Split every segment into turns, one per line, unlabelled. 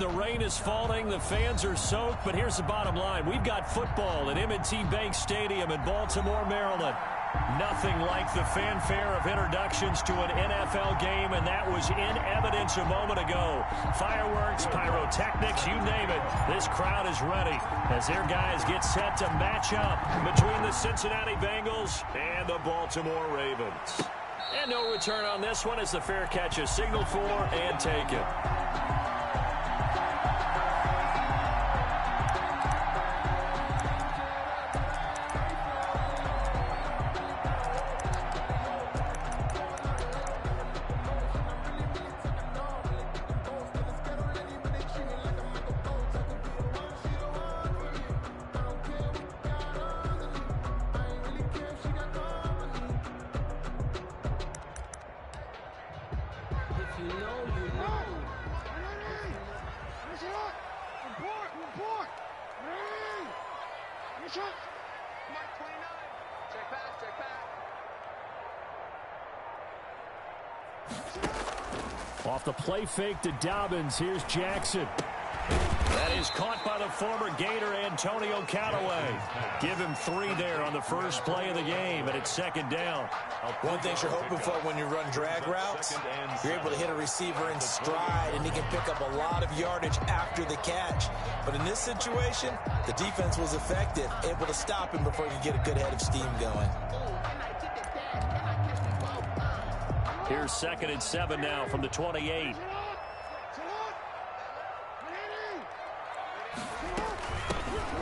The rain is falling. The fans are soaked. But here's the bottom line. We've got football at M&T Bank Stadium in Baltimore, Maryland. Nothing like the fanfare of introductions to an NFL game, and that was in evidence a moment ago. Fireworks, pyrotechnics, you name it. This crowd is ready as their guys get set to match up between the Cincinnati Bengals and the Baltimore Ravens. And no return on this one as the fair catch is signaled for and taken. Off the play fake to Dobbins. Here's Jackson. That is caught by the former Gator Antonio Callaway. Give him 3 there on the first play of the game, and it's second down.
One thing you're hoping for when you run drag routes, you're able to hit a receiver in stride, and he can pick up a lot of yardage after the catch. But in this situation, the defense was effective, able to stop him before he could get a good head of steam going.
Here's 2nd and 7 now from the 28.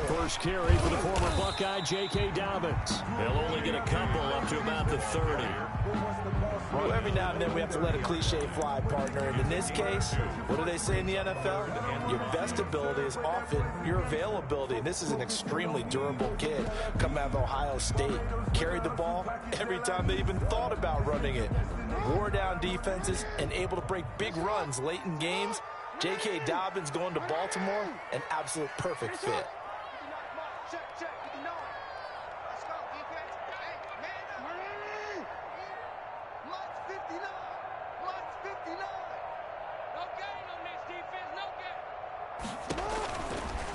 First carry for the former Buckeye, J.K. Dobbins. They'll only get a couple up to about the 30.
Well, every now and then we have to let a cliche fly, partner. And in this case, what do they say in the NFL? Your best ability is often your availability. And this is an extremely durable kid coming out of Ohio State. Carried the ball every time they even thought about running it. Wore down defenses and able to break big runs late in games. J.K. Dobbins going to Baltimore, an absolute perfect fit.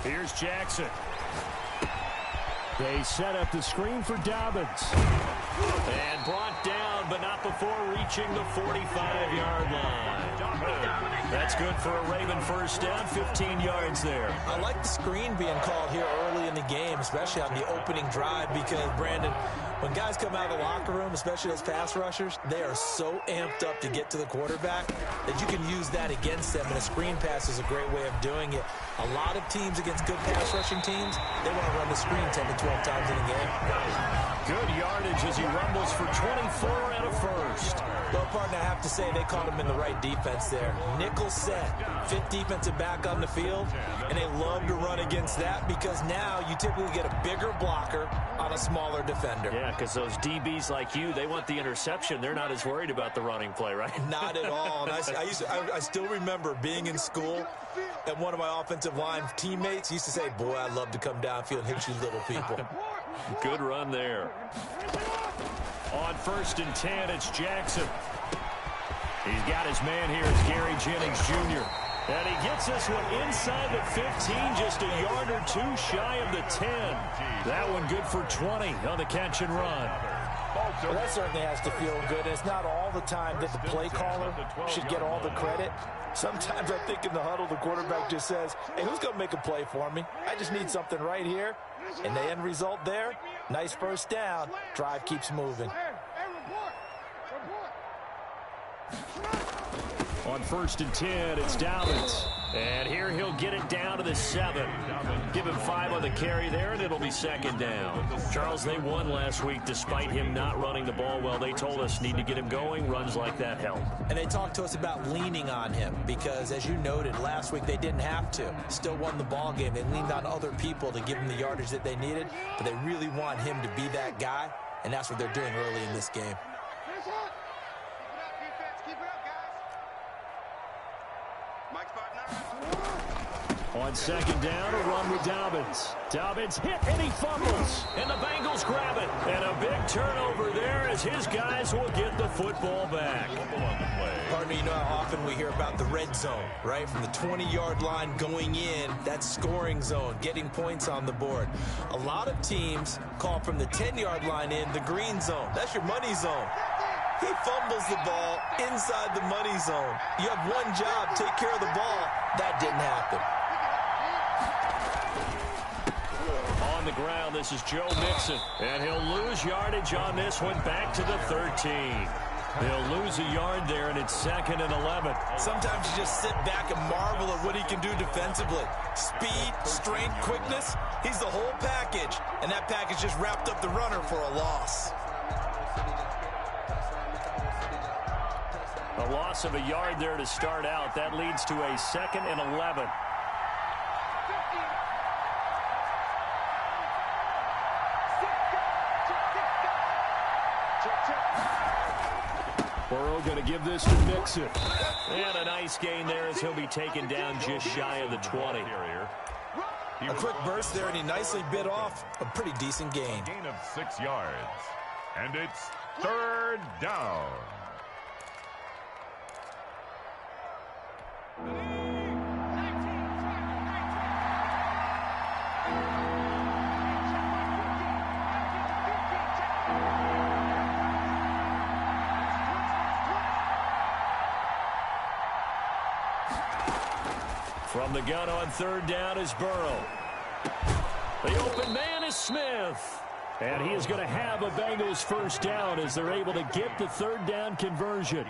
Here's Jackson. They set up the screen for Dobbins. And brought down, but not before reaching the 45-yard line. That's good for a Raven first down, 15 yards there.
I like the screen being called here early in the game, especially on the opening drive, because, Brandon, when guys come out of the locker room, especially those pass rushers, they are so amped up to get to the quarterback that you can use that against them, and a screen pass is a great way of doing it. A lot of teams against good pass rushing teams, they want to run the screen 10 to 12 times in a game.
Good yardage as he rumbles for 24 and a first.
Well, partner, I have to say they caught him in the right defense there. Nickel set, 5th defensive back on the field, and they love to run against that because now you typically get a bigger blocker on a smaller defender.
Yeah, because those DBs like you, they want the interception. They're not as worried about the running play, right?
Not at all. And I still remember being in school, and one of my offensive line teammates used to say, boy, I'd love to come downfield and hit you little people.
Good run there. On 1st and 10, it's Jackson. He's got his man here. It's Gary Jennings Jr. And he gets this one inside the 15, just a yard or 2 shy of the 10. That one good for 20 on the catch and run.
Well, that certainly has to feel good. And it's not all the time that the play caller should get all the credit. Sometimes I think in the huddle, the quarterback just says, hey, who's going to make a play for me? I just need something right here. And the end result there, nice first down. Drive keeps moving.
On 1st and 10, it's Dobbins. And here he'll get it down to the 7. Give him 5 on the carry there, and it'll be second down. Charles, they won last week despite him not running the ball well. They told us need to get him going. Runs like that help.
And they talked to us about leaning on him because, as you noted, last week they didn't have to. Still won the ball game. They leaned on other people to give him the yardage that they needed, but they really want him to be that guy, and that's what they're doing early in this game.
On second down, a run with Dobbins. Dobbins hit and he fumbles. And the Bengals grab it. And a big turnover there as his guys will get the football back.
Pardon me, you know how often we hear about the red zone, right? From the 20-yard line going in, that scoring zone, getting points on the board. A lot of teams call from the 10-yard line in the green zone. That's your money zone. He fumbles the ball inside the money zone. You have one job, take care of the ball. That didn't happen.
On the ground, this is Joe Mixon. And he'll lose yardage on this one back to the 13. They'll lose a yard there, and it's 2nd and 11.
Sometimes you just sit back and marvel at what he can do defensively. Speed, strength, quickness, he's the whole package. And that package just wrapped up the runner for a loss.
A loss of a yard there to start out. That leads to a 2nd and 11. Burrow going to give this to Mixon. And a nice gain there as he'll be taken down just shy of the 20.
A quick burst there, and he nicely bit off a pretty decent gain.
Gain of 6 yards. And it's 3rd down.
From the gun on 3rd down is Burrow. The open man is Smith. And he is going to have a Bengals first down as they're able to get the 3rd down conversion.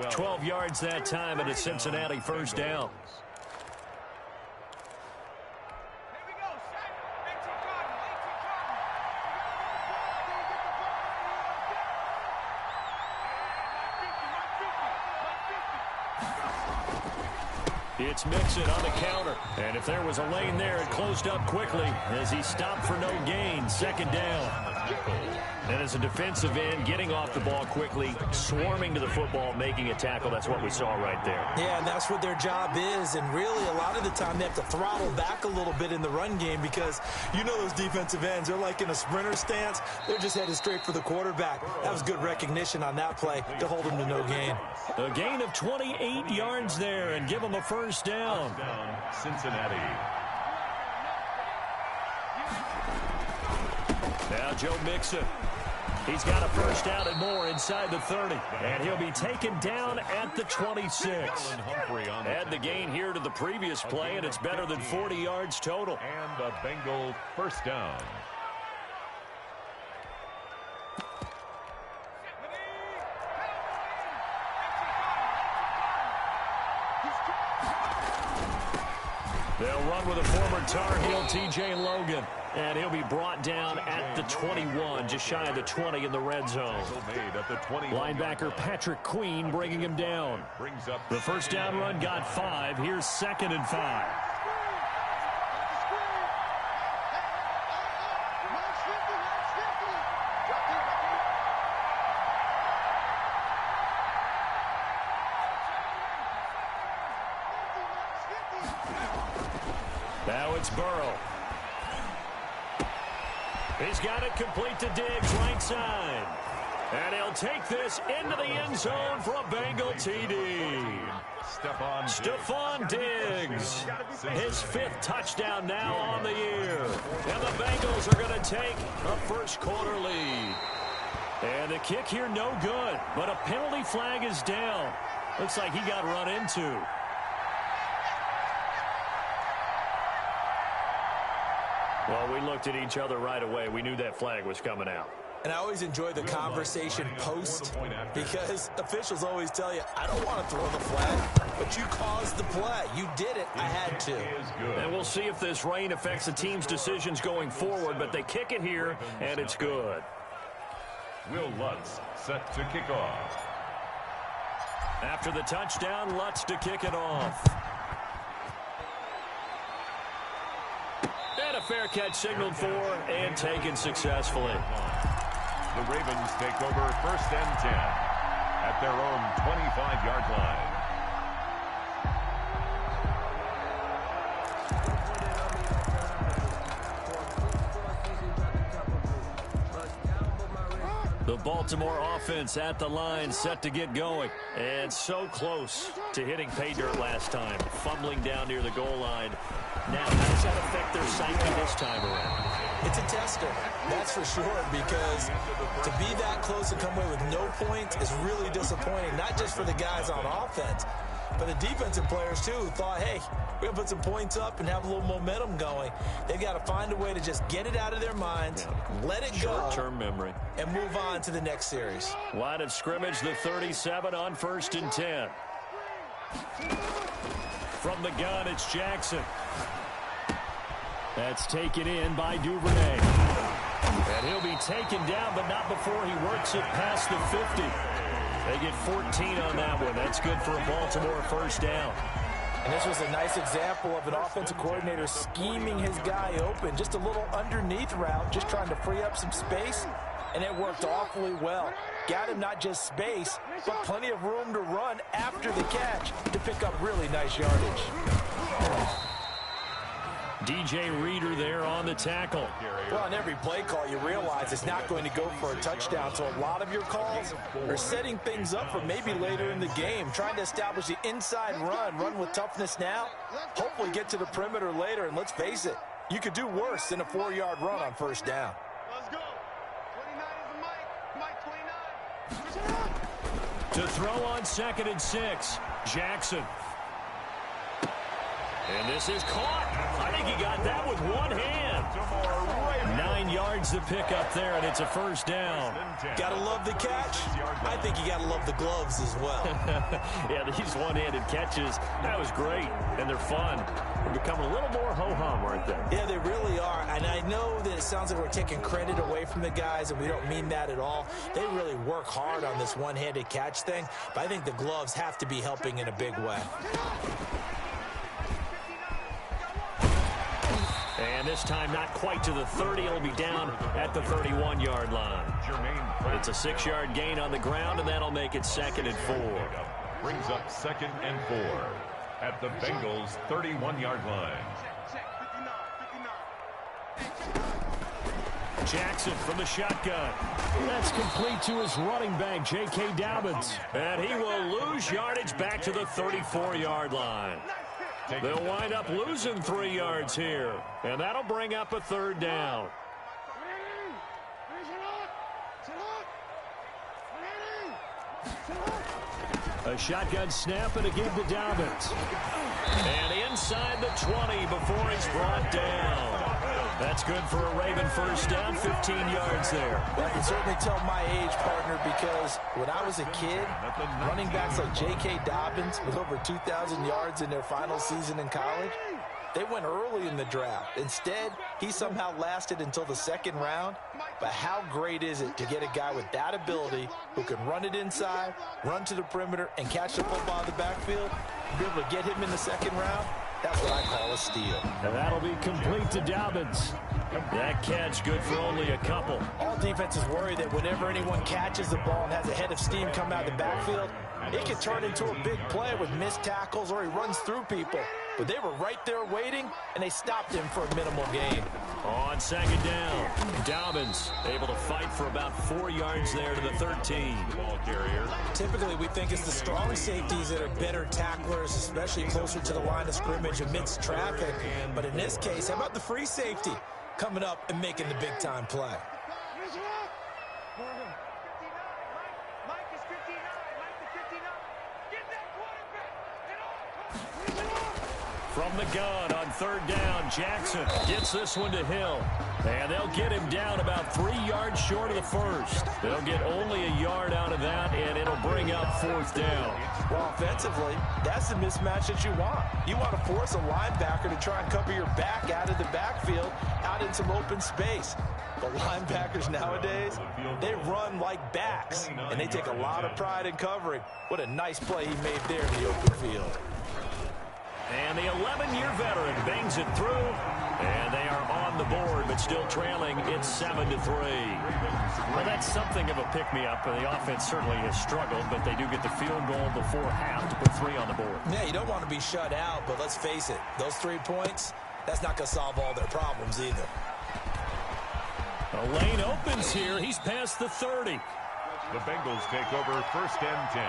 12 yards that time and a Cincinnati first down. It's Mixon on the counter. And if there was a lane there, it closed up quickly as he stopped for no gain. 2nd down. And as a defensive end, getting off the ball quickly, swarming to the football, making a tackle. That's what we saw right there.
Yeah, and that's what their job is. And really, a lot of the time, they have to throttle back a little bit in the run game because you know those defensive ends, they're like in a sprinter stance. They're just headed straight for the quarterback. That was good recognition on that play to hold him to no gain.
A gain of 28 yards there and give him a first down.
Cincinnati.
Now Joe Mixon. He's got a first down and more inside the 30. And he'll be taken down at the 26. Add the gain here to the previous play, and it's better than 40 yards total.
And the Bengal first down.
They'll run with a former Tar Heel, T.J. Logan. And he'll be brought down at the 21, just shy of the 20 in the red zone. Linebacker Patrick Queen bringing him down. The first down run got 5. Here's 2nd and 5. Now it's Burrow. He's got it complete to Diggs, right side. And he'll take this into the end zone for a Bengal TD. Stephon Diggs. His 5th touchdown now on the year. And the Bengals are going to take a first quarter lead. And the kick here no good. But a penalty flag is down. Looks like he got run into. Well, we looked at each other right away. We knew that flag was coming out.
And I always enjoy the conversation post because officials always tell you, I don't want to throw the flag, but you caused the play. You did it. I had to.
And we'll see if this rain affects the team's decisions going forward, but they kick it here, and it's good.
Will Lutz set to kick off.
After the touchdown, Lutz to kick it off. And a fair catch signaled for and taken successfully.
The Ravens take over 1st and 10 at their own 25-yard line.
The Baltimore offense at the line, set to get going. And so close to hitting pay dirt last time. Fumbling down near the goal line. Now, how does that affect their psyche this time around?
It's a tester, that's for sure, because to be that close and come away with no points is really disappointing, not just for the guys on offense, but the defensive players, too, who thought, hey, we're going to put some points up and have a little momentum going. They've got to find a way to just get it out of their minds, let it go.
Short-term memory.
And move on to the next series.
Line of scrimmage, the 37 on 1st and 10. From the gun, it's Jackson. That's taken in by Duvernay. And he'll be taken down, but not before he works it past the 50. They get 14 on that one. That's good for a Baltimore first down.
And this was a nice example of an offensive coordinator scheming his guy open. Just a little underneath route, just trying to free up some space, and it worked awfully well. Got him not just space, but plenty of room to run after the catch to pick up really nice yardage.
DJ Reader there on the tackle.
Well, on every play call, you realize it's not going to go for a touchdown. So a lot of your calls are setting things up for maybe later in the game, trying to establish the inside run with toughness now, hopefully get to the perimeter later. And let's face it, you could do worse than a 4-yard run on first down.
Let's go. 29 is the Mike. Mike 29.
To throw on 2nd and 6, Jackson. And this is caught. I think he got that with one hand. 9 yards to pick up there, and it's a first down.
Gotta love the catch. I think you gotta love the gloves as well.
Yeah, these one-handed catches, that was great, and they're fun. They're becoming a little more ho-hum, aren't they?
Yeah, they really are. And I know that it sounds like we're taking credit away from the guys, and we don't mean that at all. They really work hard on this one-handed catch thing, but I think the gloves have to be helping in a big way.
And this time not quite to the 30. It'll be down at the 31-yard line. It's a 6-yard gain on the ground, and that'll make it 2nd and 4.
Brings up 2nd and 4 at the Bengals' 31-yard line.
Jackson from the shotgun. That's complete to his running back, J.K. Dobbins. And he will lose yardage back to the 34-yard line. They'll wind up losing 3 yards here, and that'll bring up a 3rd down. A shotgun snap and a give to Dobbins. And inside the 20 before he's brought down. That's good for a Raven first down, 15 yards there.
Well, I can certainly tell my age, partner, because when I was a kid, running backs like J.K. Dobbins with over 2,000 yards in their final season in college, they went early in the draft. Instead, he somehow lasted until the 2nd round. But how great is it to get a guy with that ability who can run it inside, run to the perimeter, and catch the football in the backfield? Be able to get him in the 2nd round? That's what I call a steal.
And that'll be complete to Dobbins. That catch good for only a couple.
All defenses worry that whenever anyone catches the ball and has a head of steam come out of the backfield, it can turn into a big play with missed tackles or he runs through people. But they were right there waiting, and they stopped him for a minimal gain.
On 2nd down, Dobbins able to fight for about 4 yards there to the 13.
Ball carrier.
Typically, we think it's the strong safeties that are better tacklers, especially closer to the line of scrimmage amidst traffic. But in this case, how about the free safety coming up and making the big-time play?
Mike is 59. Mike is 59. Get that quarterback. Get off.
From the gun on 3rd down, Jackson gets this one to Hill. And they'll get him down about 3 yards short of the first. They'll get only a yard out of that, and it'll bring up 4th down.
Well, offensively, that's the mismatch that you want. You want to force a linebacker to try and cover your back out of the backfield, out in some open space. The linebackers nowadays, they run like backs, and they take a lot of pride in covering. What a nice play he made there in the open field.
And the 11-year veteran bangs it through, and they are on the board, but still trailing. It's 7-3. Well, that's something of a pick-me-up. The offense certainly has struggled, but they do get the field goal before half to put 3 on the board.
Yeah, you don't want to be shut out, but let's face it, those 3 points, that's not going to solve all their problems either.
A lane opens here. He's past the 30.
The Bengals take over 1st and 10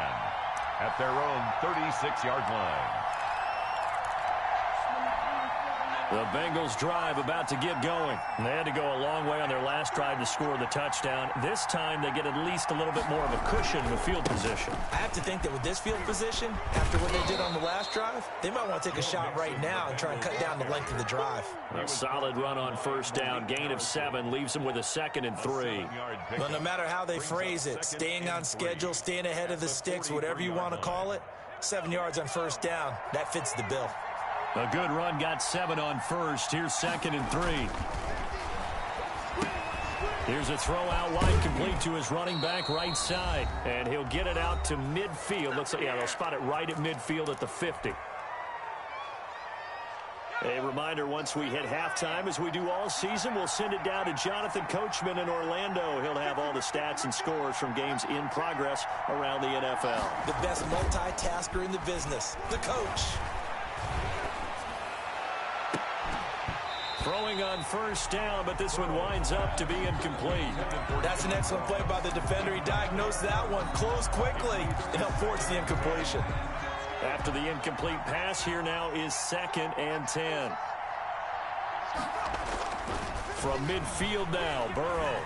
at their own 36-yard line.
The Bengals drive about to get going. They had to go a long way on their last drive to score the touchdown. This time they get at least a little bit more of a cushion with field position.
I have to think that with this field position, after what they did on the last drive, they might want to take a shot right now and try and cut down the length of the drive.
A solid run on 1st down. Gain of 7 leaves them with a 2nd and 3.
But no matter how they phrase it, staying on schedule, staying ahead of the sticks, whatever you want to call it, 7 yards on 1st down, that fits the bill.
A good run, got 7 on 1st. Here's 2nd and 3. Here's a throw out wide, complete to his running back right side. And he'll get it out to midfield. Looks like, yeah, they'll spot it right at midfield at the 50. A reminder, once we hit halftime, as we do all season, we'll send it down to Jonathan Coachman in Orlando. He'll have all the stats and scores from games in progress around the NFL.
The best multitasker in the business, the coach.
Throwing on 1st down, but this one winds up to be incomplete.
That's an excellent play by the defender. He diagnosed that one, closed quickly, and helped force the incompletion.
After the incomplete pass, here now is 2nd and 10. From midfield now, Burrow.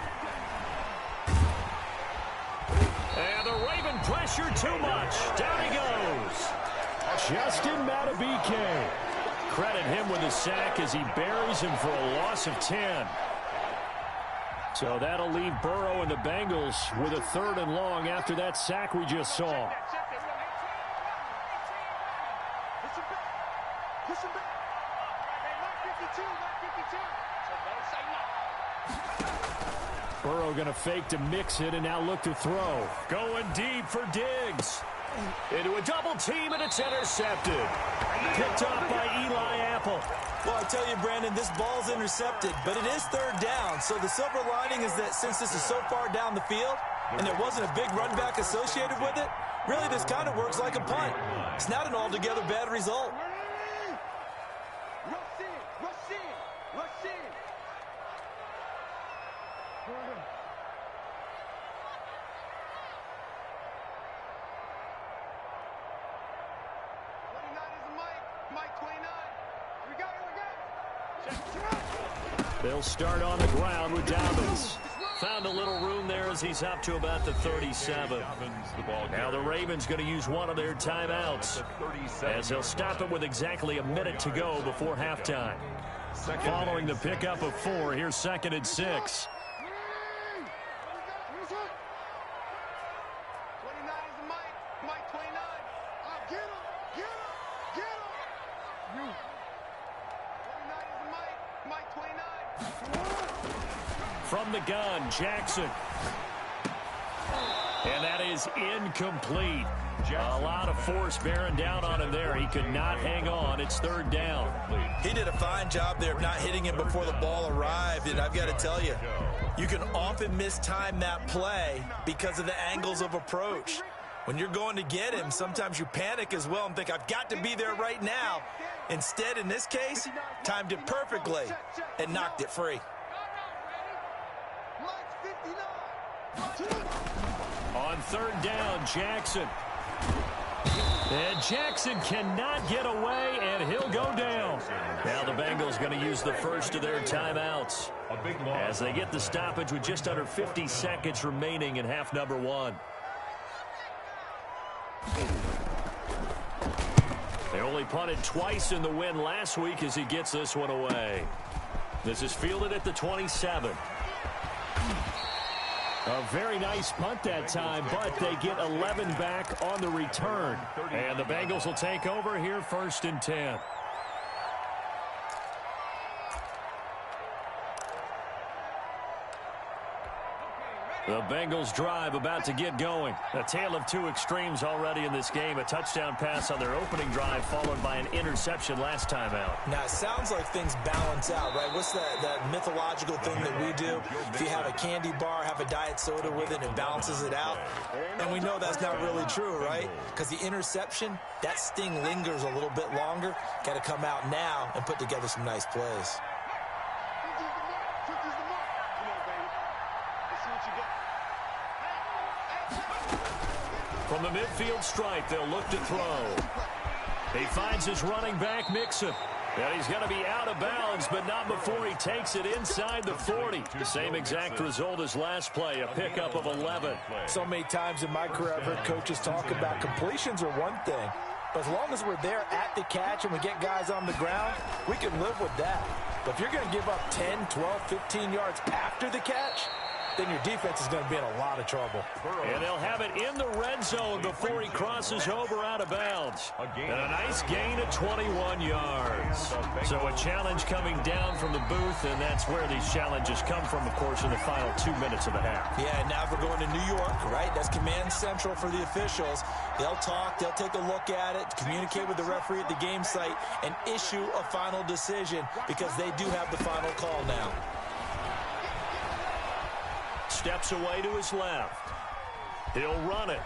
And the Raven pressure too much. Down he goes. Justin Madubuike. Credit him with a sack as he buries him for a loss of 10. So that'll leave Burrow and the Bengals with a 3rd and long after that sack we just saw. Burrow going to fake to mix it and now look to throw. Going deep for Diggs. Into a double team, and it's intercepted. Picked off by Eli Apple.
Well, I tell you, Brandon, this ball's intercepted, but it is 3rd down. So the silver lining is that since this is so far down the field and there wasn't a big run back associated with it, really this kind of works like a punt. It's not an altogether bad result.
They'll start on the ground with Dobbins. Found a little room there as he's up to about the 37. Now the Ravens going to use one of their timeouts as they'll stop it with exactly a minute to go before halftime. Following the pickup of 4, here's 2nd and 6. From the gun, Jackson. And that is incomplete. A lot of force bearing down on him there. He could not hang on. It's 3rd down.
He did a fine job there of not hitting him before the ball arrived. And I've got to tell you, you can often mistime that play because of the angles of approach. When you're going to get him, sometimes you panic as well and think, I've got to be there right now. Instead, in this case, timed it perfectly and knocked it free.
On 3rd down, Jackson. And Jackson cannot get away, and he'll go down. Now the Bengals going to use the first of their timeouts as they get the stoppage with just under 50 seconds remaining in half number 1. They only punted twice in the win last week as he gets this one away. This is fielded at the 27. A very nice punt that time, but they get 11 back on the return. And the Bengals will take over here 1st and 10. The Bengals drive about to get going. A tale of two extremes already in this game. A touchdown pass on their opening drive followed by an interception last time out.
Now, it sounds like things balance out, right? What's that mythological thing that we do? If you have a candy bar, have a diet soda with it, it balances it out. And we know that's not really true, right? Because the interception, that sting lingers a little bit longer. Got to come out now and put together some nice plays.
From the midfield stripe, they'll look to throw. He finds his running back, Mixon. And he's going to be out of bounds, but not before he takes it inside the 40. The same exact result as last play, a pickup of 11.
So many times in my career, I've heard coaches talk about completions are one thing. But as long as we're there at the catch and we get guys on the ground, we can live with that. But if you're going to give up 10, 12, 15 yards after the catch, then your defense is going to be in a lot of trouble.
And they'll have it in the red zone before he crosses over out of bounds. And a nice gain of 21 yards. So a challenge coming down from the booth, and that's where these challenges come from, of course, in the final 2 minutes of the half.
Yeah, now we're going to New York, right? That's command central for the officials. They'll talk, they'll take a look at it, communicate with the referee at the game site, and issue a final decision because they do have the final call now.
Steps away to his left. He'll run it.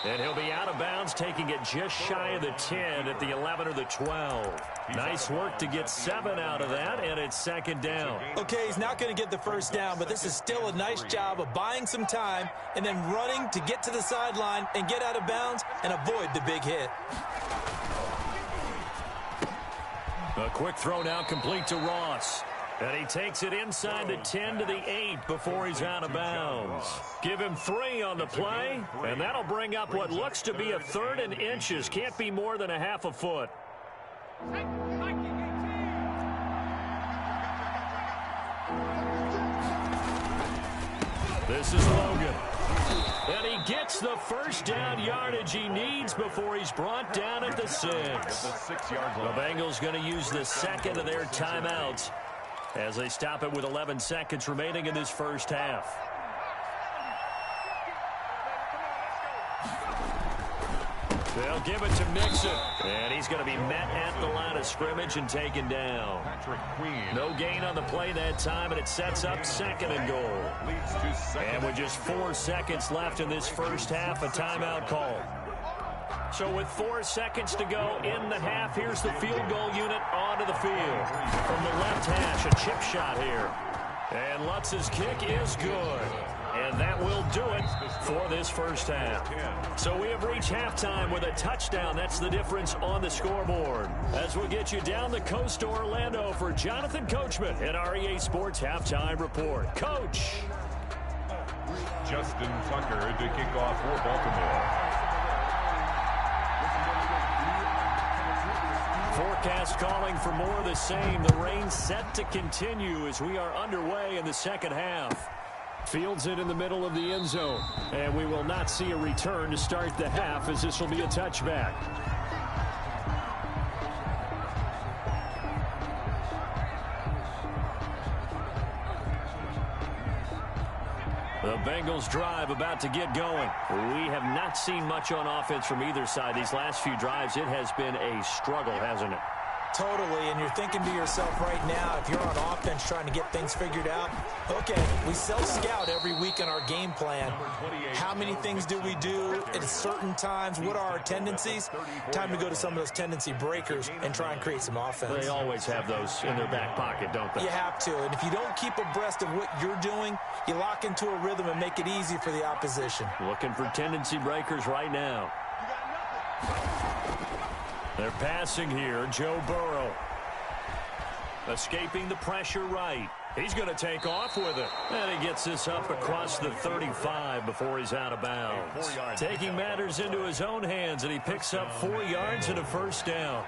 And he'll be out of bounds, taking it just shy of the 10 at the 11 or the 12. Nice work to get 7 out of that, and it's second down.
Okay, he's not going to get the first down, but this is still a nice job of buying some time and then running to get to the sideline and get out of bounds and avoid the big hit.
A quick throw now complete to Ross. And he takes it inside the 10 to the 8 before he's out of bounds. Give him 3 on the play, and that'll bring up what looks to be a 3rd and inches. Can't be more than a half a foot. This is Logan. And he gets the first down yardage he needs before he's brought down at the 6. The Bengals going to use the second of their timeouts as they stop it with 11 seconds remaining in this first half. They'll give it to Mixon. And he's going to be met at the line of scrimmage and taken down. No gain on the play that time, and it sets up 2nd and goal. And with just 4 seconds left in this first half, a timeout call. So with 4 seconds to go in the half, here's the field goal unit onto the field. From the left hash, a chip shot here. And Lutz's kick is good. And that will do it for this first half. So we have reached halftime with a touchdown. That's the difference on the scoreboard. As we get you down the coast to Orlando for Jonathan Coachman at our EA Sports Halftime Report. Coach.
Justin Tucker to kick off for Baltimore.
Forecast calling for more of the same. The rain set to continue as we are underway in the second half. Fields it in the middle of the end zone. And we will not see a return to start the half as this will be a touchback. The Bengals drive about to get going. We have not seen much on offense from either side. These last few drives, it has been a struggle, hasn't it?
Totally, and you're thinking to yourself right now, if you're on offense trying to get things figured out, okay, we self-scout every week in our game plan. How many things do we do at certain times? What are our tendencies? Time to go to some of those tendency breakers and try and create some offense.
They always have those in their back pocket, don't they?
You have to, and if you don't keep abreast of what you're doing, you lock into a rhythm and make it easy for the opposition.
Looking for tendency breakers right now. They're passing here. Joe Burrow. Escaping the pressure right. He's going to take off with it. And he gets this up across the 35 before he's out of bounds. Taking matters into his own hands, and he picks up 4 yards and a first down.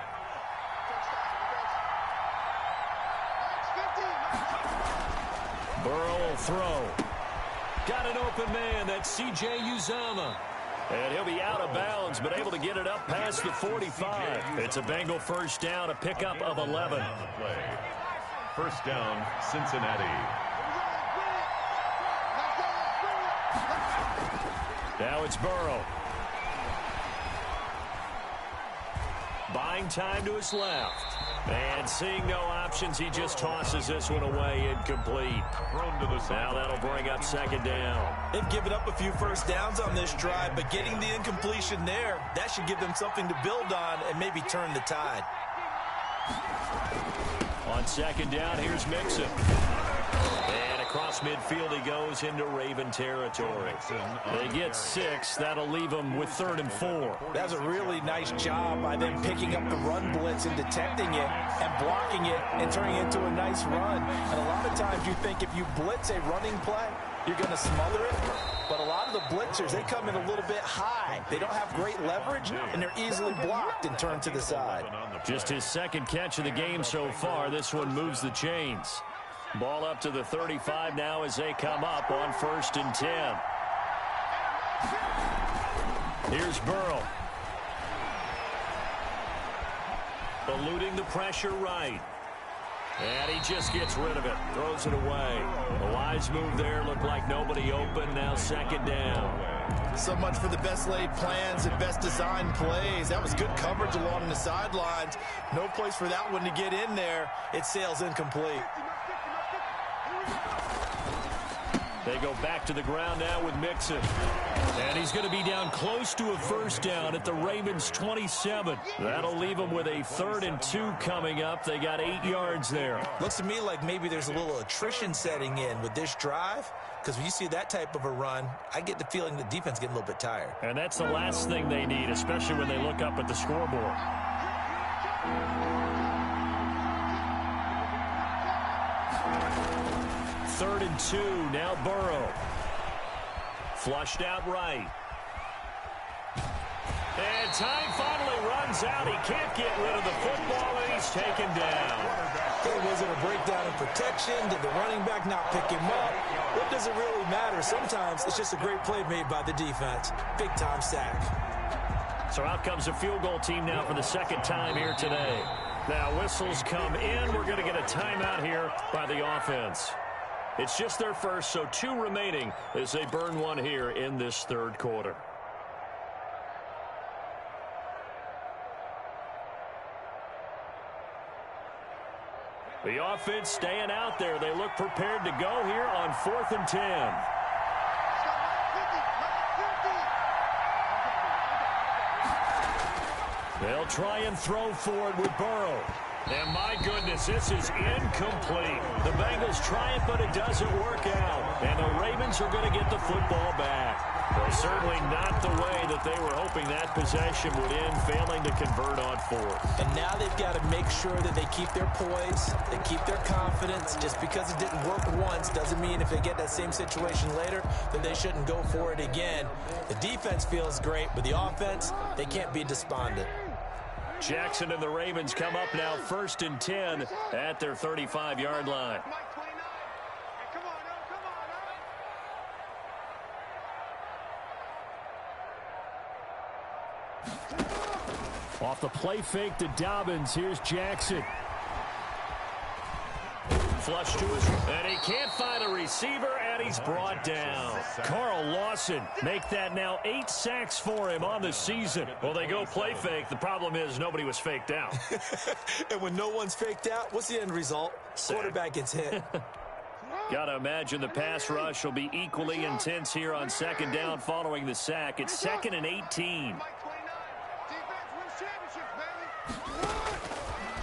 Burrow will throw. Got an open man. That's C.J. Uzomah. And he'll be out of bounds, but able to get it up past the 45. It's a Bengal first down, a pickup of 11.
First down, Cincinnati.
Now it's Burrow. Buying time to his left. And seeing no options, he just tosses this one away incomplete. Now that'll bring up second down.
They've given up a few first downs on this drive, but getting the incompletion there, that should give them something to build on and maybe turn the tide.
On second down, here's Mixon. And a Across midfield he goes into Raven territory. They get 6. That'll leave them with 3rd and 4.
That's a really nice job by them picking up the run blitz and detecting it and blocking it and turning it into a nice run. And a lot of times you think if you blitz a running play, you're going to smother it. But a lot of the blitzers, they come in a little bit high. They don't have great leverage, and they're easily blocked and turned to the side.
Just his 2nd catch of the game so far. This one moves the chains. Ball up to the 35 now as they come up on 1st and 10. Here's Burrow. Eluding the pressure right. And he just gets rid of it. Throws it away. A wise move there. Looked like nobody open. Now 2nd down.
So much for the best laid plans and best designed plays. That was good coverage along the sidelines. No place for that one to get in there. It sails incomplete.
They go back to the ground now with Mixon. And he's going to be down close to a 1st down at the Ravens' 27. That'll leave them with a 3rd and 2 coming up. They got 8 yards there.
Looks to me like maybe there's a little attrition setting in with this drive. Because when you see that type of a run, I get the feeling the defense getting a little bit tired.
And that's the last thing they need, especially when they look up at the scoreboard. 3rd and 2. Now Burrow. Flushed out right. And time finally runs out. He can't get rid of the football, and he's taken down.
Was it a breakdown in protection? Did the running back not pick him up? What does it really matter? Sometimes it's just a great play made by the defense. Big-time sack.
So out comes a field goal team now for the 2nd time here today. Now whistles come in. We're going to get a timeout here by the offense. It's just their first, so 2 remaining as they burn one here in this 3rd quarter. The offense staying out there. They look prepared to go here on 4th and 10. They'll try and throw for it with Burrow. And my goodness, this is incomplete. The Bengals try it, but it doesn't work out. And the Ravens are going to get the football back. Well, certainly not the way that they were hoping that possession would end, failing to convert on 4th.
And now they've got to make sure that they keep their poise, they keep their confidence. Just because it didn't work once doesn't mean if they get that same situation later that they shouldn't go for it again. The defense feels great, but the offense, they can't be despondent.
Jackson and the Ravens come up now 1st and 10 at their 35-yard line. Off the play fake to Dobbins. Here's Jackson. Flush to his, and he can't find a receiver, and he's brought down. Carl Lawson make that now 8 sacks for him on the season. Well, they go play fake. The problem is nobody was faked out.
And when no one's faked out, what's the end result?
Sack.
Quarterback gets hit.
Got to imagine the pass rush will be equally intense here on 2nd down following the sack. It's 2nd and 18.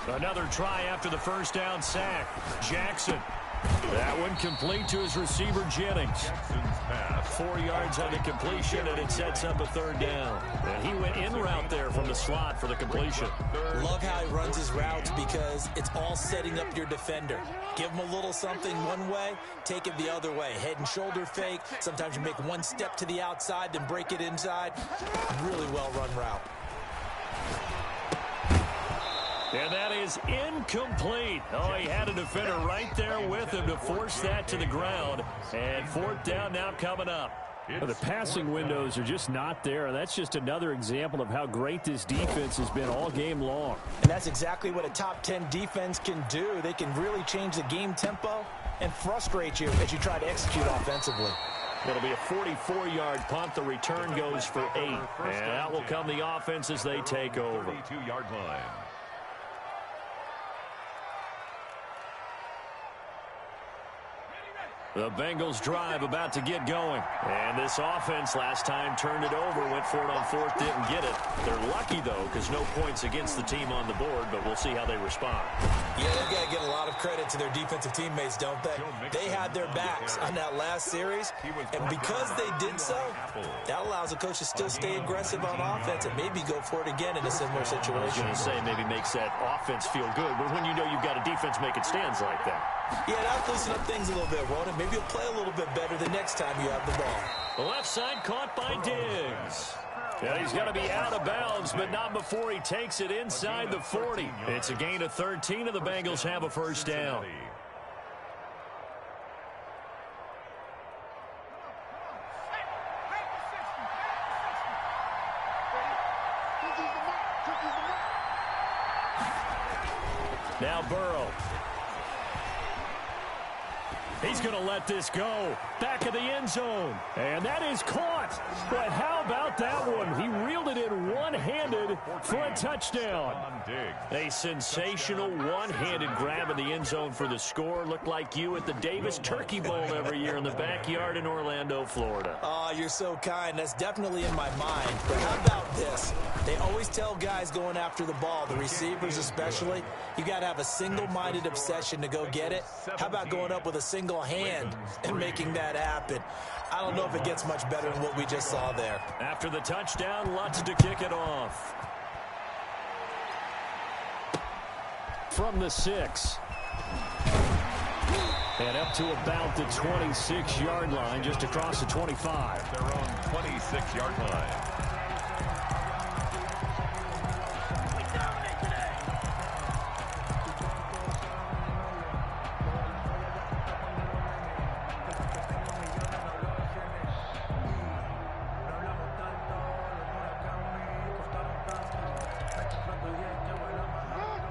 Another try after the 1st down sack. Jackson. That one complete to his receiver, Jennings. 4 yards on the completion, and it sets up a 3rd down. And he went in route there from the slot for the completion.
Love how he runs his routes because it's all setting up your defender. Give him a little something one way, take it the other way. Head and shoulder fake. Sometimes you make one step to the outside, then break it inside. Really well-run route.
And that is incomplete. Oh, he had a defender right there with him to force that to the ground. And 4th down now coming up. Well, the passing windows are just not there. That's just another example of how great this defense has been all game long.
And that's exactly what a top 10 defense can do. They can really change the game tempo and frustrate you as you try to execute offensively.
It'll be a 44-yard punt. The return goes for 8. And out will come the offense as they take over.
32-yard line.
The Bengals drive about to get going. And this offense last time turned it over, went for it on fourth, didn't get it. They're lucky, though, because no points against the team on the board, but we'll see how they respond.
Yeah, they've got to give a lot of credit to their defensive teammates, don't they? They had their backs on that last series, and because they did so, that allows the coach to still stay aggressive on offense and maybe go for it again in a similar situation.
I was going to say maybe makes that offense feel good, but when you know you've got a defense making stands like that.
Yeah, that'll loosen up things a little bit, Ronan. Maybe you'll play a little bit better the next time you have the ball.
The left side caught by Diggs. Yeah, he's going to be out of bounds, but not before he takes it inside the 40. It's a gain of 13, and the Bengals have a first down. Now Burrow. He's going to let this go. Back of the end zone. And that is caught. But how about that one? He reeled it in one-handed for a touchdown. A sensational one-handed grab in the end zone for the score. Looked like you at the Davis Turkey Bowl every year in the backyard in Orlando, Florida.
Oh, you're so kind. That's definitely in my mind. But how about this? They always tell guys going after the ball, the receivers especially, you got to have a single-minded obsession to go get it. How about going up with a single hand and making that happen? I don't know if it gets much better than what we just saw there.
After the touchdown, Lutz to kick it off. From the 6. And up to about the 26-yard line, just across the 25.
Their own 26-yard line.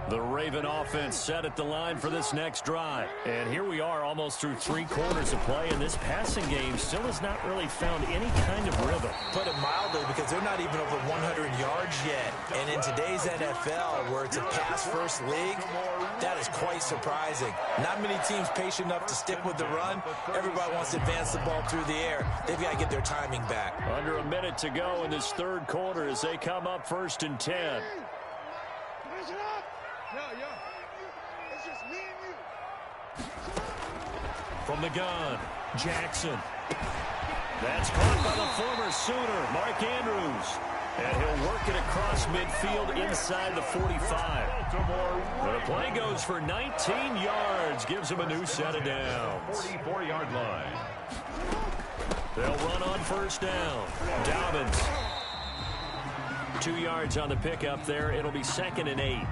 The Raven offense set at the line for this next drive. And here we are almost through 3 quarters of play, and this passing game still has not really found any kind of rhythm.
Put it mildly, because they're not even over 100 yards yet. And in today's NFL, where it's a pass-first league, that is quite surprising. Not many teams patient enough to stick with the run. Everybody wants to advance the ball through the air. They've got to get their timing back.
Under a minute to go in this third quarter as they come up 1st and 10. From the gun, Jackson. That's caught by the former Sooner, Mark Andrews. And he'll work it across midfield inside the 45. The play goes for 19 yards, gives him a new set of downs.
44-yard line.
They'll run on first down. Dobbins. 2 yards on the pickup there. It'll be 2nd and 8.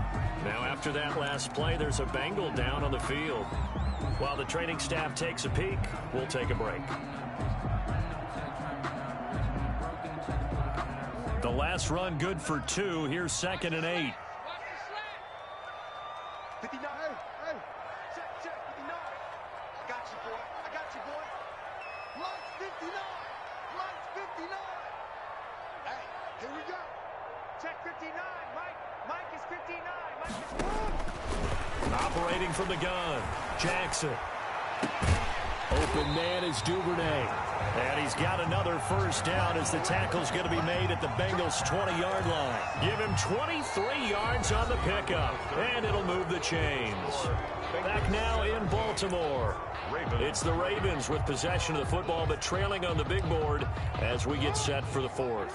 Now after that last play, there's a Bengal down on the field. While the training staff takes a peek, we'll take a break. The last run good for 2. Here's 2nd and 8.
59. Hey. Check, 59. I got you, boy. Lights 59. Hey, here we go. Check 59. Mike is 59.
Operating from the gun, Jackson. Open man is Duvernay. And he's got another first down as the tackle's going to be made at the Bengals' 20-yard line. Give him 23 yards on the pickup, and it'll move the chains. Back now in Baltimore. It's the Ravens with possession of the football, but trailing on the big board as we get set for the 4th.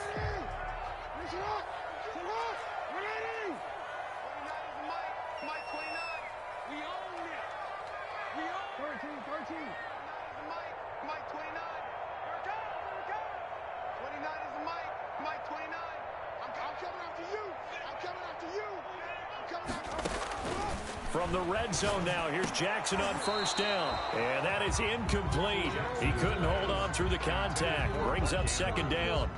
From the red zone now, here's Jackson on first down. And that is incomplete. He couldn't hold on through the contact. Brings up 2nd down.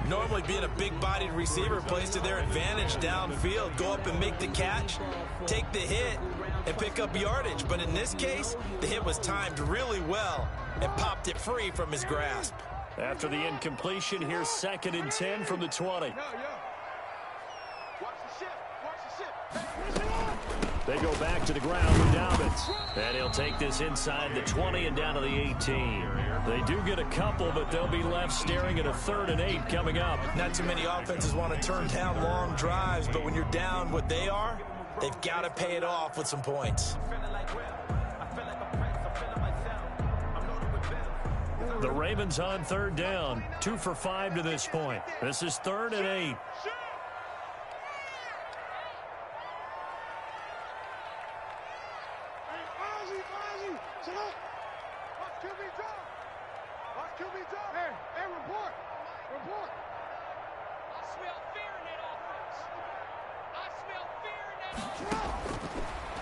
Normally being a big-bodied receiver plays to their advantage downfield. Go up and make the catch, take the hit, and pick up yardage. But in this case, the hit was timed really well and popped it free from his grasp.
After the incompletion, here's 2nd and 10 from the 20. They go back to the ground with Dobbins. And he'll take this inside the 20 and down to the 18. They do get a couple, but they'll be left staring at a 3rd and 8 coming up.
Not too many offenses want to turn down long drives, but when you're down what they are, they've got to pay it off with some points.
The Ravens on 3rd down, 2 for 5 to this point. This is 3rd and 8.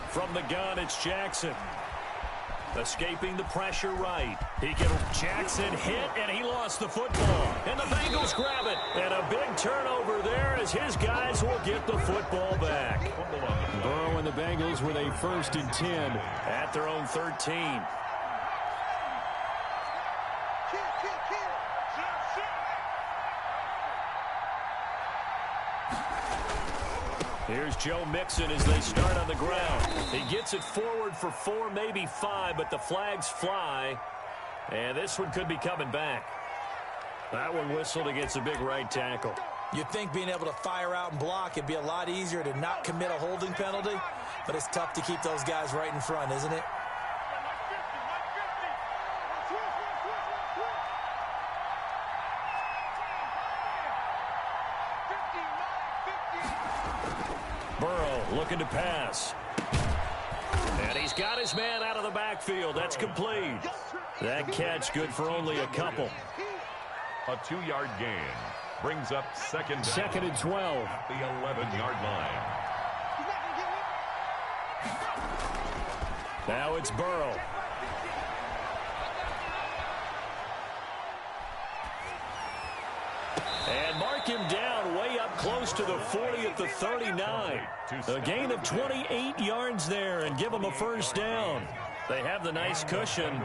From the gun, it's Jackson. Escaping the pressure right. Jackson hit, and he lost the football. And the Bengals grab it. And a big turnover there as his guys will get the football back. Burrow and the Bengals with a 1st and 10 at their own 13. Here's Joe Mixon as they start on the ground. He gets it forward for 4, maybe 5, but the flags fly. And this one could be coming back. That one whistled against a big right tackle.
You'd think being able to fire out and block it'd be a lot easier to not commit a holding penalty, but it's tough to keep those guys right in front, isn't it?
Burrow looking to pass. And he's got his man out of the backfield. That's complete. That catch good for only a couple.
A 2-yard gain brings up 2nd down.
2nd and 12.
At the 11-yard line.
Now it's Burrow. And mark him down way up close to the 40 at the 39. A gain of 28 yards there and give him a 1st down. They have the nice cushion.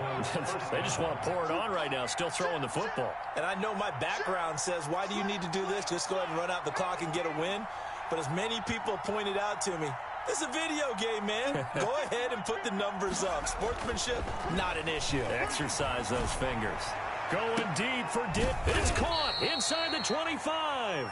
They just want to pour it on right now, still throwing the football.
And I know my background says, why do you need to do this? Just go ahead and run out the clock and get a win. But as many people pointed out to me, this is a video game, man. Go ahead and put the numbers up. Sportsmanship, not an issue.
Exercise those fingers. Going deep for Ditt. It's caught inside the 25.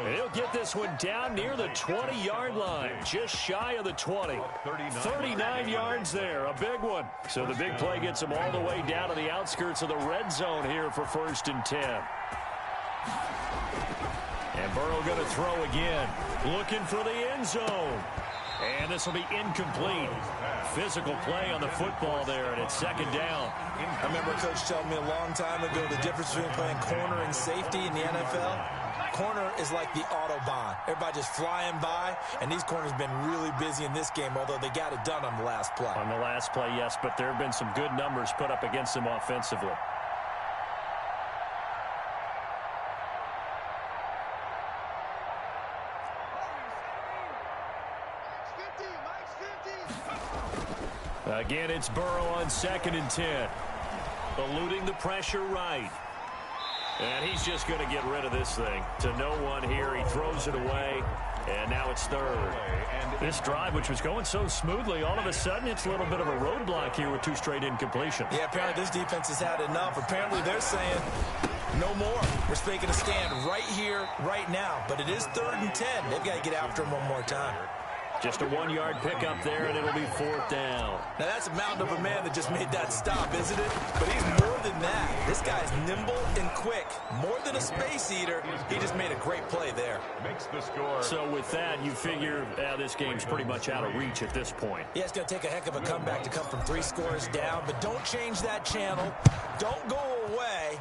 And he'll get this one down near the 20-yard line, just shy of the 20. 39 yards there, a big one. So the big play gets him all the way down to the outskirts of the red zone here for 1st and 10. And Burrow going to throw again, looking for the end zone. And this will be incomplete. Physical play on the football there, and it's 2nd down.
I remember a coach telling me a long time ago the difference between playing corner and safety in the NFL. Corner is like the Autobahn. Everybody just flying by, and these corners have been really busy in this game, although they got it done on the last play.
On the last play, yes, but there have been some good numbers put up against them offensively. Again, it's Burrow on 2nd and 10. Eluding the pressure right. And he's just going to get rid of this thing. To no one here. He throws it away. And now it's 3rd. This drive, which was going so smoothly, all of a sudden it's a little bit of a roadblock here with 2 straight incompletions.
Yeah, apparently this defense has had enough. Apparently they're saying no more. We're making a stand right here, right now. But it is 3rd and 10. They've got to get after him one more time.
Just a 1-yard pickup there, and it'll be 4th down.
Now, that's a mountain of a man that just made that stop, isn't it? But he's more than that. This guy's nimble and quick. More than a space eater, he just made a great play there.
Makes the score.
So with that, you figure this game's pretty much out of reach at this point.
Yeah, it's going to take a heck of a comeback to come from 3 scores down. But don't change that channel. Don't go away.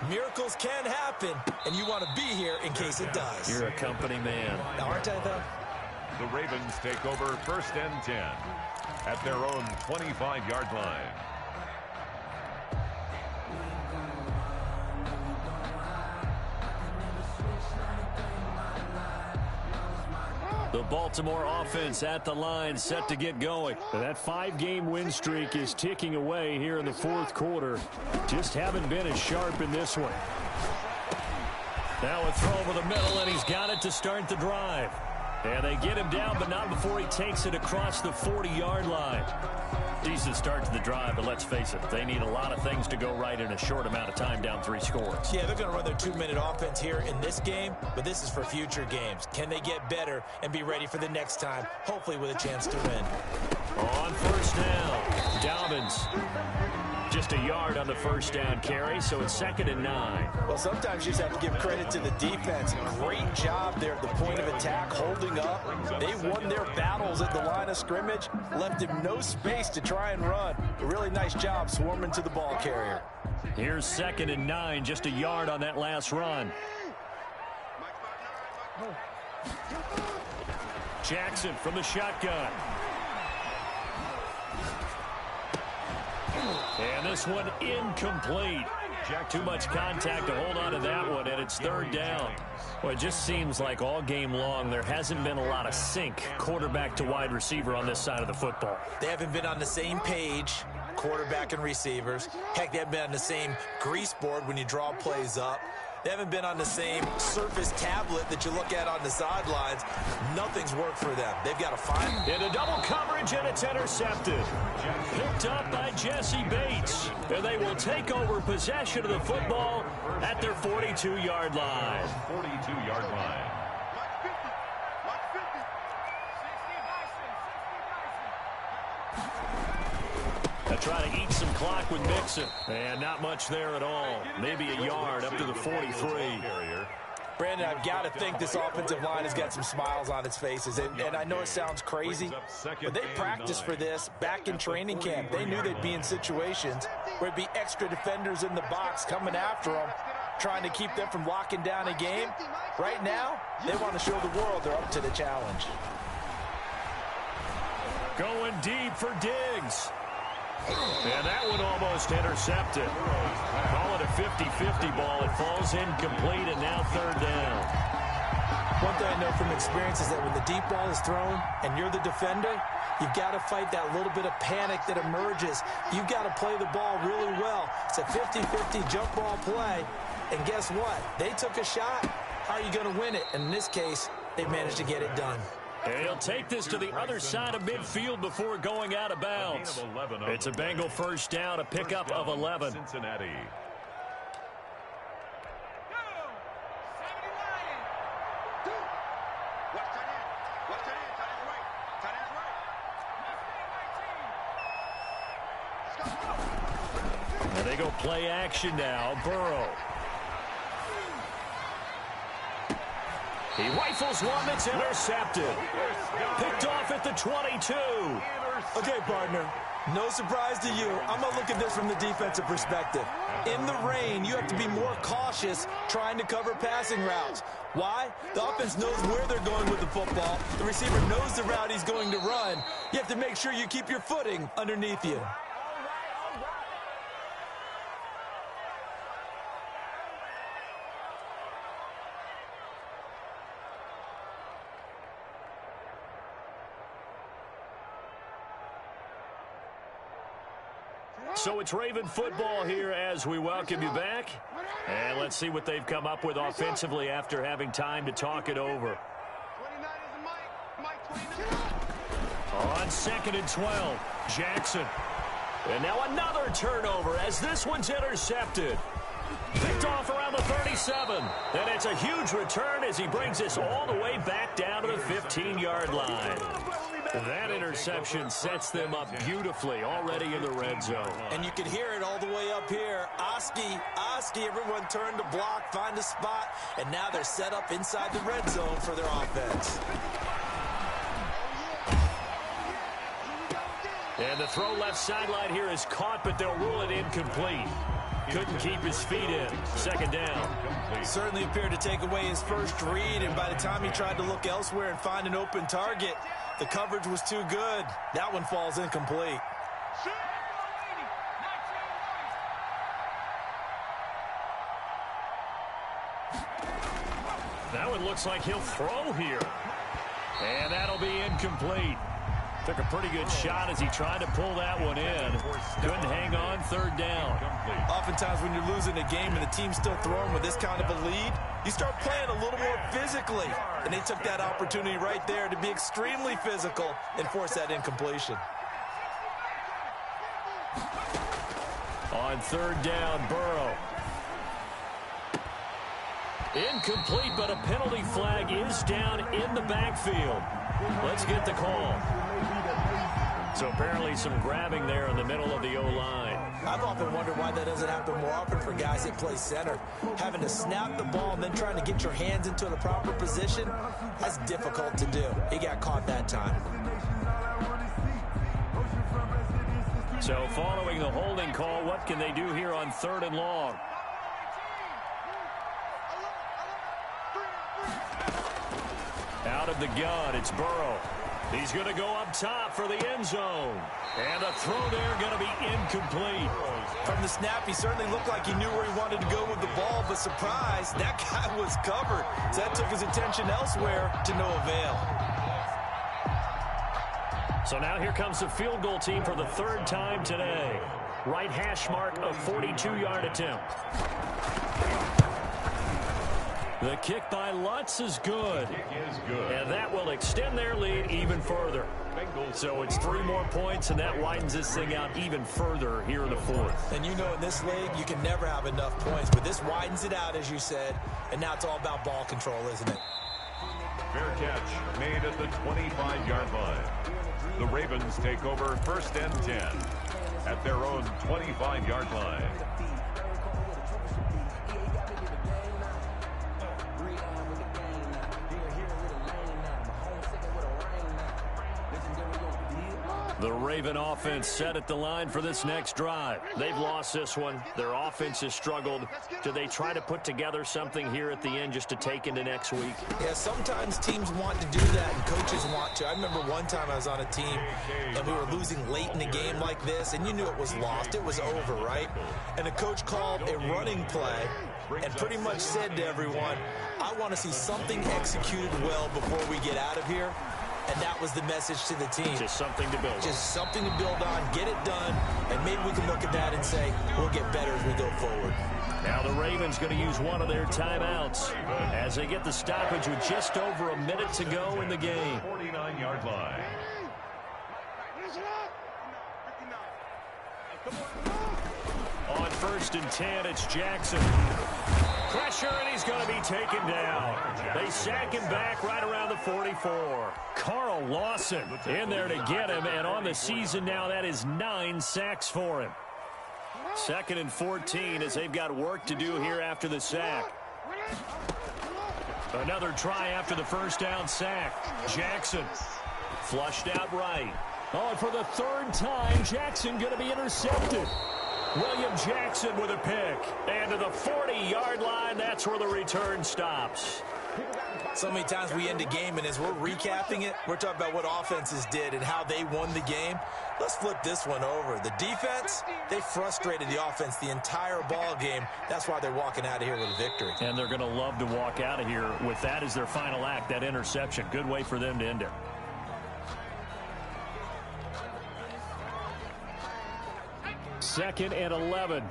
Miracles can happen, and you want to be here in case it does.
You're a company man.
Now, aren't I, though?
The Ravens take over 1st and 10 at their own 25-yard line.
The Baltimore offense at the line, set to get going. That 5-game win streak is ticking away here in the 4th quarter. Just haven't been as sharp in this one. Now a throw over the middle, and he's got it to start the drive. And they get him down, but not before he takes it across the 40-yard line. Decent start to the drive, but let's face it, they need a lot of things to go right in a short amount of time, down 3 scores.
Yeah, they're going to run their 2-minute offense here in this game, but this is for future games. Can they get better and be ready for the next time, hopefully with a chance to win?
On first down, Dobbins. Just a yard on the first down carry, so it's 2nd and 9.
Well, sometimes you just have to give credit to the defense. Great job there at the point of attack, holding up. They won their battles at the line of scrimmage, left him no space to try and run. A really nice job swarming to the ball carrier.
Here's 2nd and 9, just a yard on that last run. Jackson from the shotgun. And this one incomplete. Too much contact to hold on to that one, and it's 3rd down. Well, it just seems like all game long there hasn't been a lot of sync quarterback to wide receiver on this side of the football.
They haven't been on the same page, quarterback and receivers. Heck, they haven't been on the same grease board when you draw plays up. They haven't been on the same surface tablet that you look at on the sidelines. Nothing's worked for them. They've got to find
in a double coverage, and it's intercepted. Picked up by Jesse Bates. And they will take over possession of the football at their 42-yard line.
42-yard line.
Try to eat some clock with Mixon. And not much there at all. Maybe a yard up to the 43.
Brandon, I've got to think this offensive line has got some smiles on its faces. And I know it sounds crazy, but they practiced for this back in training camp. They knew they'd be in situations where it'd be extra defenders in the box coming after them, trying to keep them from locking down a game. Right now, they want to show the world they're up to the challenge.
Going deep for Diggs. And that one almost intercepted. Call it a 50-50 ball. It falls incomplete, and now 3rd down.
One thing I know from experience is that when the deep ball is thrown and you're the defender, you've got to fight that little bit of panic that emerges. You've got to play the ball really well. It's a 50-50 jump ball play. And guess what? They took a shot. How are you going to win it? And in this case, they managed to get it done.
And he'll take this to the other side of midfield before going out of bounds. It's a Bengal first down, a pickup of 11.
Cincinnati.
And they go play action now. Burrow. He rifles one that's intercepted. Picked off at the 22.
Okay, partner, no surprise to you. I'm going to look at this from the defensive perspective. In the rain, you have to be more cautious trying to cover passing routes. Why? The offense knows where they're going with the football. The receiver knows the route he's going to run. You have to make sure you keep your footing underneath you.
So it's Raven football here as we welcome you back. And let's see what they've come up with offensively after having time to talk it over. On 2nd and 12, Jackson. And now another turnover as this one's intercepted. Picked off around the 37. And it's a huge return as he brings this all the way back down to the 15-yard line. That interception sets them up beautifully already in the red zone.
And you can hear it all the way up here. Oski, everyone turned to block, find a spot, and now they're set up inside the red zone for their offense.
And the throw left sideline here is caught, but they'll rule it incomplete. Couldn't keep his feet in. 2nd down.
Certainly appeared to take away his first read, and by the time he tried to look elsewhere and find an open target, the coverage was too good. That one falls incomplete.
That one looks like he'll throw here. And that'll be incomplete. Took a pretty good shot as he tried to pull that one in. Couldn't hang on. 3rd down.
Oftentimes when you're losing a game and the team's still throwing with this kind of a lead, you start playing a little more physically. And they took that opportunity right there to be extremely physical and force that incompletion.
On third down, Burrow. Incomplete, but a penalty flag is down in the backfield. Let's get the call. So apparently some grabbing there in the middle of the O-line.
I've often wondered why that doesn't happen more often for guys that play center. Having to snap the ball and then trying to get your hands into the proper position, that's difficult to do. He got caught that time.
So following the holding call, what can they do here on third and long? Out of the gun, it's Burrow. He's going to go up top for the end zone. And the throw there going to be incomplete.
From the snap, he certainly looked like he knew where he wanted to go with the ball, but surprise, that guy was covered. So that took his attention elsewhere to no avail.
So now here comes the field goal team for the third time today. Right hash mark, a 42-yard attempt. The kick by Lutz is good. And that will extend their lead even further. So it's 3 more points, and that widens this thing out even further here in the fourth.
And you know in this league, you can never have enough points, but this widens it out, as you said, and now it's all about ball control, isn't it?
Fair catch made at the 25-yard line. The Ravens take over first and 10 at their own 25-yard line.
The Raven offense set at the line for this next drive. They've lost this one. Their offense has struggled. Do they try to put together something here at the end just to take into next week?
Yeah, sometimes teams want to do that and coaches want to. I remember one time I was on a team and we were losing late in the game like this, and you knew it was lost. It was over, right? And the coach called a running play and pretty much said to everyone, I want to see something executed well before we get out of here. And that was the message to the team.
Just something to build on.
Just something to build on, get it done, and maybe we can look at that and say, we'll get better as we go forward.
Now the Ravens going to use one of their timeouts as they get the stoppage with just over a minute to go in the game.
49-yard line.
On first and 10, it's Jackson. Pressure, and he's going to be taken down. They sack him back right around the 44. Carl Lawson in there to get him, and on the season now, that is 9 sacks for him. Second and 14 as they've got work to do here after the sack. Another try after the first down sack. Jackson flushed out right. Oh, and for the third time, Jackson going to be intercepted. William Jackson with a pick. And to the 40-yard line, that's where the return stops.
So many times we end a game, and as we're recapping it, we're talking about what offenses did and how they won the game. Let's flip this one over. The defense, they frustrated the offense the entire ball game. That's why they're walking out of here with a victory.
And they're going to love to walk out of here with that as their final act, that interception. Good way for them to end it. Second and 11.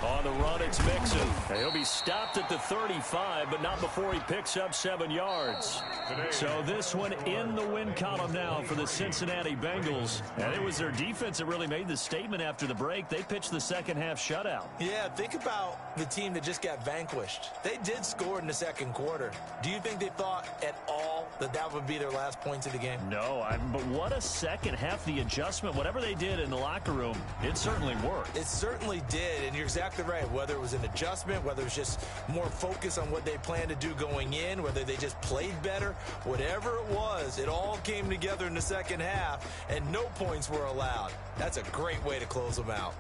On the run, it's Mixon. He'll be stopped at the 35, but not before he picks up 7 yards. So this one in the win column now for the Cincinnati Bengals. And it was their defense that really made the statement after the break. They pitched the second half shutout.
Yeah, think about the team that just got vanquished. They did score in the second quarter. Do you think they thought at all that that would be their last points of the game?
No, but what a second half. The adjustment, whatever they did in the locker room, it certainly worked.
It certainly did, and you're exactly right. Whether it was an adjustment, whether it was just more focus on what they planned to do going in, whether they just played better, whatever it was, it all came together in the second half, and no points were allowed. That's a great way to close them out.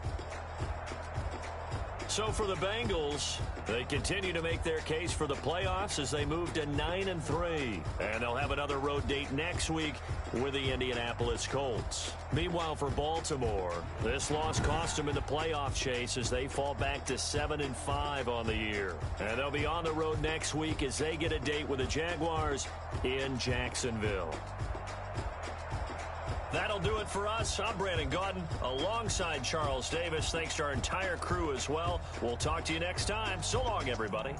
So for the Bengals, they continue to make their case for the playoffs as they move to 9-3. And they'll have another road date next week with the Indianapolis Colts. Meanwhile, for Baltimore, this loss cost them in the playoff chase as they fall back to 7-5 on the year. And they'll be on the road next week as they get a date with the Jaguars in Jacksonville. That'll do it for us. I'm Brandon Gaudin alongside Charles Davis. Thanks to our entire crew as well. We'll talk to you next time. So long, everybody.